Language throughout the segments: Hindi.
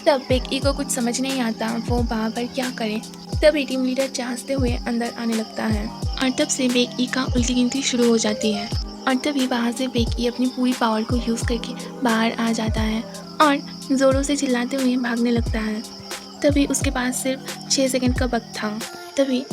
तब बेकी को कुछ समझ नहीं आता वो वहाँ पर क्या करे। तभी टीम लीडर चाहते हुए अंदर आने लगता है और तब से बेकी का उल्टी गिनती शुरू हो जाती है और तभी वहाँ से बेकी अपनी पूरी पावर को यूज़ करके बाहर आ जाता है और ज़ोरों से चिल्लाते हुए भागने लगता है। तभी उसके पास सिर्फ 6 सेकंड का वक्त था। तभी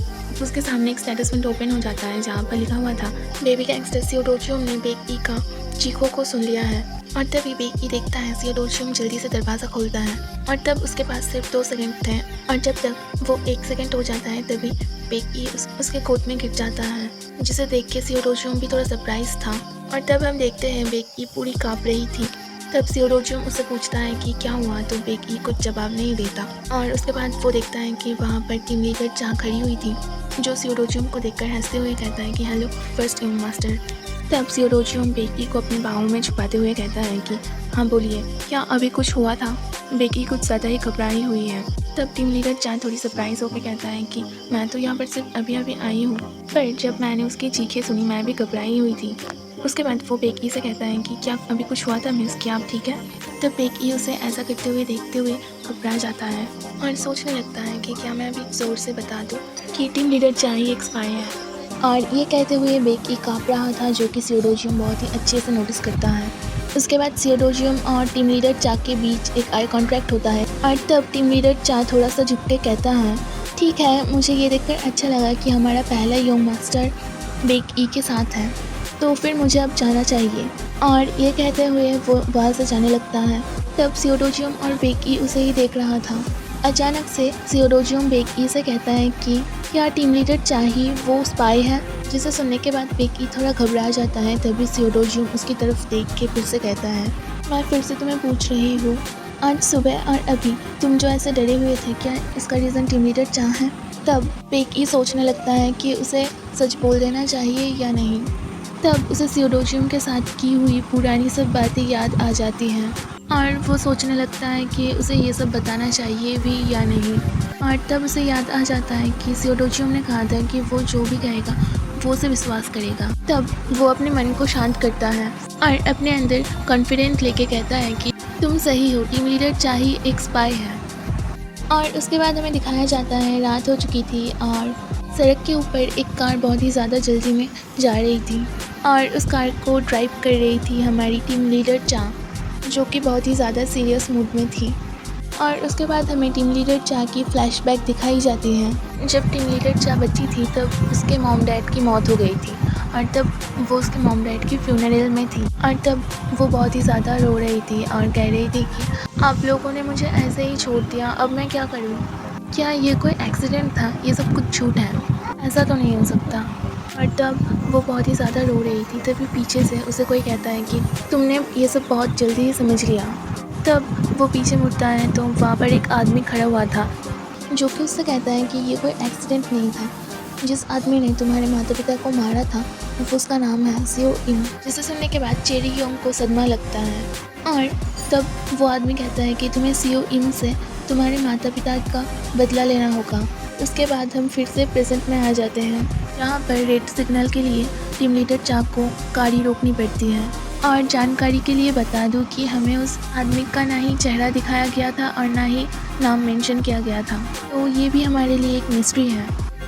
उसके सामने एक स्टेटस विंडो ओपन हो जाता है जहाँ पर लिखा हुआ था बेबी गैंगस्टर सियोडोचियम ने बेकी का चीखों को सुन लिया है। और तभी बेकी देखता है सियोडोचियम जल्दी से दरवाज़ा खोलता है और तब उसके पास सिर्फ 2 सेकंड थे और जब तक वो 1 सेकंड हो जाता है तभी बेकी उसके गोद में गिर जाता है, जिसे देख के सियोडोचियम भी थोड़ा सरप्राइज था। और तब हम देखते हैं बेकी पूरी काँप रही थी। तब सियोडोचियम उससे पूछता है कि क्या हुआ, तो बेकी कुछ जवाब नहीं देता और उसके बाद वो देखता है कि वहाँ पर टीम लीडर चा खड़ी हुई थी, जो सियोडोचियम को देखकर हंसते हुए कहता है कि हेलो फर्स्ट यूम मास्टर। तब सियोडोचियम बेकी को अपने बाहों में छुपाते हुए कहता है कि हाँ बोलिए, क्या अभी कुछ हुआ था। बेकी कुछ ज़्यादा ही घबराई हुई है। तब टीम लीडर चांद थोड़ी सरप्राइज होकर कहता है कि मैं तो यहाँ पर सिर्फ अभी अभी आई हूँ, पर जब मैंने उसकी चीखें सुनी मैं भी घबराई हुई थी। उसके बाद वो बेकी से कहता है कि क्या अभी कुछ हुआ था मिस, क्या आप ठीक है। तब बेकी उसे ऐसा करते हुए देखते हुए घबरा जाता है और सोचने लगता है कि क्या मैं अभी ज़ोर से बता दूँ कि टीम लीडर चाही एक स्पाई है। और ये कहते हुए बेकी काँप रहा था, जो कि सियोडोचियम बहुत ही अच्छे से नोटिस करता है। उसके बाद सियोडोचियम और टीम लीडर चा के बीच एक आई कॉन्ट्रैक्ट होता है और तब टीम लीडर चा थोड़ा सा झुक के कहता है ठीक है, मुझे ये देखकर अच्छा लगा कि हमारा पहला यंग मास्टर बेकी के साथ है, तो फिर मुझे अब जाना चाहिए। और ये कहते हुए वो वहाँ से जाने लगता है। तब सियोडोचियम और बेकी उसे ही देख रहा था। अचानक से सियोडोचियम बेकी से कहता है कि क्या टीम लीडर चाही वो स्पाई है, जिसे सुनने के बाद बेकी थोड़ा घबरा जाता है। तभी सियोडोचियम उसकी तरफ देख के फिर से कहता है मैं फिर से तुम्हें पूछ रही हूँ, आज सुबह और अभी तुम जो ऐसे डरे हुए थे, क्या इसका रीज़न टीम लीडर चाह है। तब बेकी सोचने लगता है कि उसे सच बोल देना चाहिए या नहीं। तब उसे सियोडोचियम के साथ की हुई पुरानी सब बातें याद आ जाती हैं और वो सोचने लगता है कि उसे ये सब बताना चाहिए भी या नहीं। और तब उसे याद आ जाता है कि सियोडोचियम ने कहा था कि वो जो भी कहेगा वो उसे विश्वास करेगा। तब वो अपने मन को शांत करता है और अपने अंदर कॉन्फिडेंस लेके कहता है कि तुम सही हो, टीम लीडर चाही एक स्पाई है। और उसके बाद हमें दिखाया जाता है रात हो चुकी थी और सड़क के ऊपर एक कार बहुत ही ज़्यादा जल्दी में जा रही थी और उस कार को ड्राइव कर रही थी हमारी टीम लीडर चा, जो कि बहुत ही ज़्यादा सीरियस मूड में थी। और उसके बाद हमें टीम लीडर चा की फ्लैशबैक दिखाई जाती है। जब टीम लीडर चा बच्ची थी तब उसके मॉम डैड की मौत हो गई थी और तब वो उसके मॉम डैड की फ्यूनरल में थी और तब वो बहुत ही ज़्यादा रो रही थी और कह रही थी कि आप लोगों ने मुझे ऐसे ही छोड़ दिया, अब मैं क्या करूँ, क्या ये कोई एक्सीडेंट था, ये सब कुछ झूठ है, ऐसा तो नहीं हो सकता। और तब वो बहुत ही ज़्यादा रो रही थी। तभी पीछे से उसे कोई कहता है कि तुमने ये सब बहुत जल्दी ही समझ लिया। तब वो पीछे मुड़ता है तो वहाँ पर एक आदमी खड़ा हुआ था, जो कि उससे कहता है कि ये कोई एक्सीडेंट नहीं था, जिस आदमी ने तुम्हारे माता पिता को मारा था वो उसका नाम है सियो इम। जिसे सुनने के बाद चेरी योंग को सदमा लगता है और तब वो आदमी कहता है कि तुम्हें सियो इम से तुम्हारे माता पिता का बदला लेना होगा। उसके बाद हम फिर से प्रेजेंट में आ जाते हैं, जहाँ पर रेड सिग्नल के लिए टीम लीडर चा को गाड़ी रोकनी पड़ती है। और जानकारी के लिए बता दूं कि हमें उस आदमी का ना ही चेहरा दिखाया गया था और ना ही नाम मेंशन किया गया था, तो ये भी हमारे लिए एक मिस्ट्री है।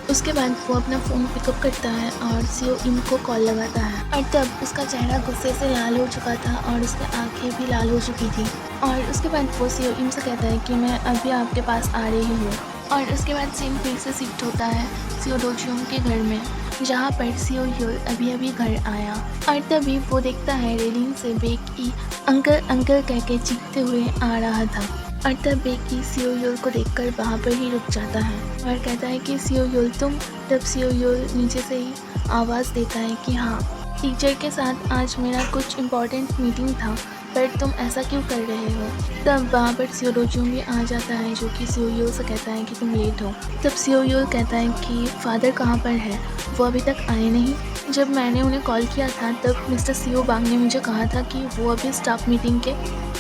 उसके बाद वो अपना फ़ोन पिकअप करता है और सियो इम को कॉल लगाता है और तब उसका चेहरा गुस्से से लाल हो चुका था और उसकी आंखें भी लाल हो चुकी थी। और उसके बाद वो सियो इम से कहता है कि मैं अभी आपके पास आ रही हूँ। और उसके बाद सीन फिर से शिफ्ट होता है सियोडोचियम के घर में, जहाँ पर सियो योल अभी अभी घर आया और तभी वो देखता है रेलिंग से बेकी अंकल अंकल कह के चीखते हुए आ रहा था। और तब बेकी सियो योल को देखकर वहाँ पर ही रुक जाता है और कहता है कि सियो योल तुम। तब सियो योल नीचे से ही आवाज़ देता है कि हाँ, टीचर के साथ आज मेरा कुछ इम्पोर्टेंट मीटिंग था, पर तुम ऐसा क्यों कर रहे हो। तब वहाँ पर सियोडोचियम भी आ जाता है, जो कि सियो योल से कहता है कि तुम लेट हो। तब सियो योल कहता है कि फादर कहाँ पर है, वो अभी तक आए नहीं। जब मैंने उन्हें कॉल किया था तब मिस्टर सियो बांग ने मुझे कहा था कि वो अभी स्टाफ मीटिंग के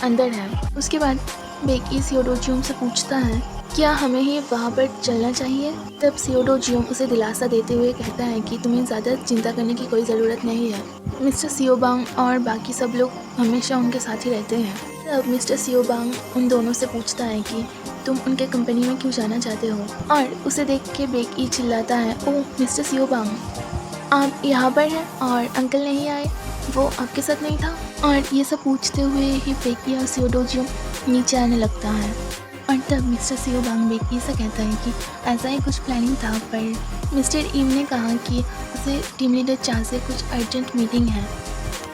अंदर है। उसके बाद बेकी सियोडोचियम से पूछता है क्या हमें ही वहाँ पर चलना चाहिए? तब सियोडो जियोंग उसे दिलासा देते हुए कहता है कि तुम्हें ज़्यादा चिंता करने की कोई ज़रूरत नहीं है। मिस्टर सियोबांग और बाकी सब लोग हमेशा उनके साथ ही रहते हैं। तब मिस्टर सियोबांग उन दोनों से पूछता है कि तुम उनके कंपनी में क्यों जाना चाहते हो? और उसे देख के बेकी चिल्लाता है, ओह मिस्टर सियोबांग, आप यहाँ पर हैं और अंकल नहीं आए, वो आपके साथ नहीं था? और ये सब पूछते हुए ही बेकी और सियोडो जियोंग नीचे आने लगता है। और तब मिस्टर सियोबांग बेकी से कहता है कि ऐसा ही कुछ प्लानिंग था, पर मिस्टर इम ने कहा कि उसे टीम लीडर चा से कुछ अर्जेंट मीटिंग है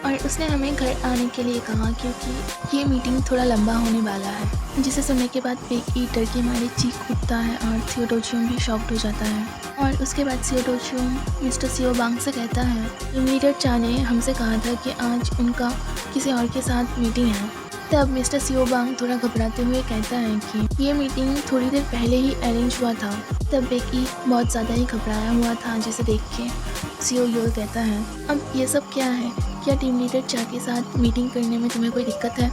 और उसने हमें घर आने के लिए कहा क्योंकि ये मीटिंग थोड़ा लंबा होने वाला है। जिसे सुनने के बाद बेकी डर के मारे चीख उठता है और सियोडो जियोंग भी शॉक्ड हो जाता है। और उसके बाद सियोडो जियोंग मिस्टर सियोबांग से कहता है, टीम लीडर चा ने हमसे कहा था कि आज उनका किसी और के साथ मीटिंग है। तब मिस्टर सियोबांग थोड़ा घबराते हुए कहता है कि ये मीटिंग थोड़ी देर पहले ही अरेंज हुआ था। तब बेकी बहुत ज़्यादा ही घबराया हुआ था, जिसे देख के सियो योल कहता है, अब ये सब क्या है? क्या टीम लीडर चा के साथ मीटिंग करने में तुम्हें कोई दिक्कत है?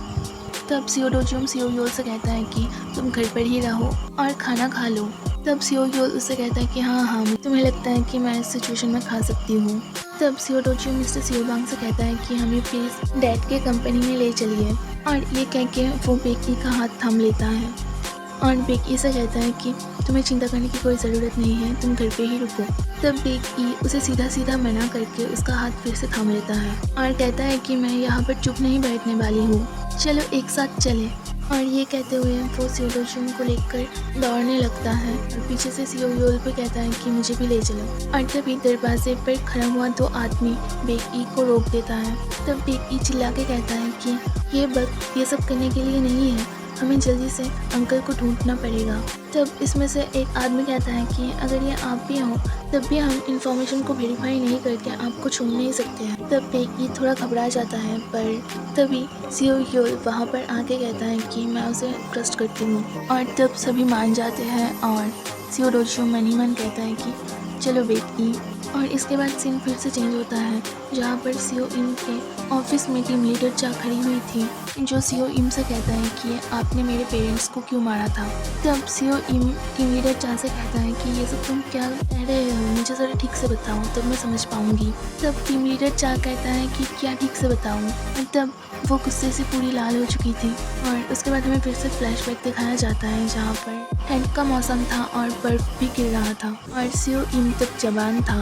तब सियोडो जियोंग सियो योल से कहता है कि तुम घर पर ही रहो और खाना खा लो। तब सियो योल उससे कहता है कि हाँ, तुम्हें लगता है कि मैं इस सिचुएशन में खा सकती हूँ। तब सियोडो जियोंग मिस्टर सियोबांग से कहता है कि हमें प्लीज़ डैड के कंपनी में ले चलिए। और ये कह के वो बेकी का हाथ थाम लेता है और बेकी से कहता है कि तुम्हें चिंता करने की कोई ज़रूरत नहीं है, तुम घर पे ही रुको। तब बेकी उसे सीधा सीधा मना करके उसका हाथ फिर से थाम लेता है और कहता है कि मैं यहाँ पर चुप नहीं बैठने वाली हूँ, चलो एक साथ चले। और ये कहते हुए वो सियोडो जियोंग को लेकर दौड़ने लगता है और पीछे से सियो योल पे कहता है कि मुझे भी ले चलो। और तभी दरवाजे पर खड़ा हुआ दो आदमी बेकी को रोक देता है। तब बेकी चिल्ला के कहता है कि ये वक्त ये सब करने के लिए नहीं है, हमें जल्दी से अंकल को ढूंढना पड़ेगा। तब इसमें से एक आदमी कहता है कि अगर ये आप भी हो तब भी हम इंफॉर्मेशन को वेरीफाई नहीं करके आपको छोड़ नहीं सकते हैं। तब बेकी थोड़ा घबरा जाता है, पर तभी सियो योल वहाँ पर आके कहता है कि मैं उसे ट्रस्ट करती हूँ। और तब सभी मान जाते हैं और सियोडो जियोंग मन ही मन कहता है कि चलो बेकी। और इसके बाद सीन फिर से चेंज होता है, जहाँ पर सियो इम के ऑफिस में टीम लीडर चा खड़ी हुई थी, जो सियो इम से कहता है कि आपने मेरे पेरेंट्स को क्यों मारा था। तब सियो इम टीम लीडर चा से कहता है कि ये सब तुम क्या कह रहे हो, मुझे ज़रा ठीक से बताओ तब मैं समझ पाऊंगी। तब टीम लीडर चा कहता है कि क्या ठीक से बताऊं। और तब वो गुस्से से पूरी लाल हो चुकी थी। और उसके बाद हमें फिर से फ्लैशबैक दिखाया जाता है, जहाँ पर ठंड का मौसम था और बर्फ भी गिर रहा था और सियो इम तक जवान था।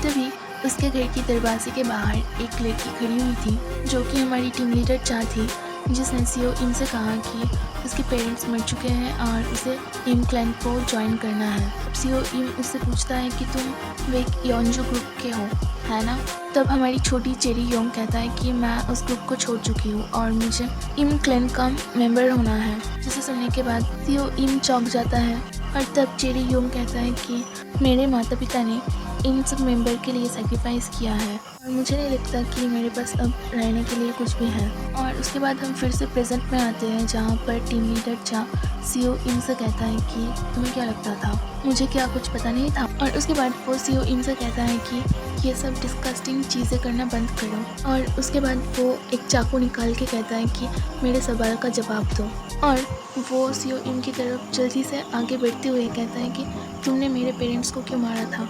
तभी उसके घर की दरवाजे के बाहर एक लड़की खड़ी हुई थी, जो कि हमारी टीम लीडर चा थी, जिसने सियो इम से कहा कि उसके पेरेंट्स मर चुके हैं और उसे इम क्लैन को ज्वाइन करना है। सियो इम उससे पूछता है कि तुम वेक योंजो ग्रुप के हो, है ना? तब हमारी छोटी चेरी योंग कहता है कि मैं उस ग्रुप को छोड़ चुकी हूँ और मुझे इम क्लैन का मेंबर होना है। जिसे सुनने के बाद सियो इम चौंक जाता है और तब चेरी योंग कहता है कि मेरे माता पिता ने इन सब मेंबर के लिए सेक्रीफाइस किया है और मुझे नहीं लगता कि मेरे पास अब रहने के लिए कुछ भी है। और उसके बाद हम फिर से प्रेजेंट में आते हैं, जहाँ पर टीम लीडर चा सियो इम से कहता है कि तुम्हें क्या लगता था, मुझे क्या कुछ पता नहीं था। और उसके बाद वो सियो इम से कहता है कि ये सब डिस्कस्टिंग चीज़ें करना बंद करो। और उसके बाद वो एक चाकू निकाल के कहता है कि मेरे सवाल का जवाब दो। और वो सियो इम की तरफ जल्दी से आगे बढ़ते हुए कहता है कि तुमने मेरे पेरेंट्स को क्यों मारा था।